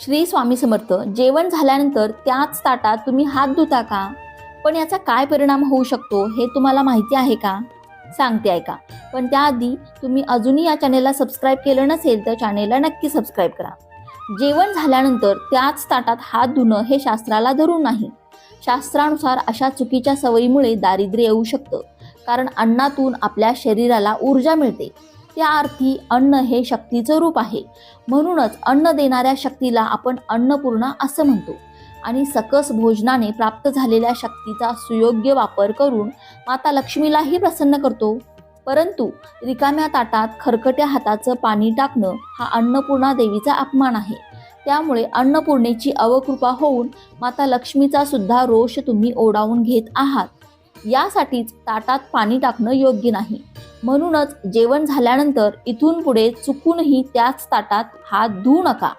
श्री स्वामी समर्थ. जेवण झाल्यानंतर त्याच ताटात तुम्ही हात धुता का? पण याचा काय परिणाम होऊ शकतो हे तुम्हाला माहिती आहे का? सांगते ऐका. पण त्याआधी तुम्ही अजूनही या चॅनेलला सबस्क्राईब केलं नसेल तर चॅनेलला नक्की सबस्क्राईब करा. जेवण झाल्यानंतर त्याच ताटात हात धुणं हे शास्त्राला धरून नाही. शास्त्रानुसार अशा चुकीच्या सवयीमुळे दारिद्र्य येऊ शकतं. कारण अन्नातून आपल्या शरीराला ऊर्जा मिळते. त्या अर्थी अन्न हे शक्तीचं रूप आहे. म्हणूनच अन्न देणाऱ्या शक्तीला आपण अन्नपूर्णा असं म्हणतो. आणि सकस भोजनाने प्राप्त झालेल्या शक्तीचा सुयोग्य वापर करून माता लक्ष्मीलाही प्रसन्न करतो. परंतु रिकाम्या ताटात खरकट्या हाताचं पाणी टाकणं हा अन्नपूर्णा देवीचा अपमान आहे. त्यामुळे अन्नपूर्णेची अवकृपा होऊन माता लक्ष्मीचा सुद्धा रोष तुम्ही ओढावून घेत आहात. यासाठीच ताटात पाणी टाकणं योग्य नाही. म्हणूनच जेवण झाल्यानंतर इथून पुढे चुकूनही त्याच ताटात हात धुवू नका.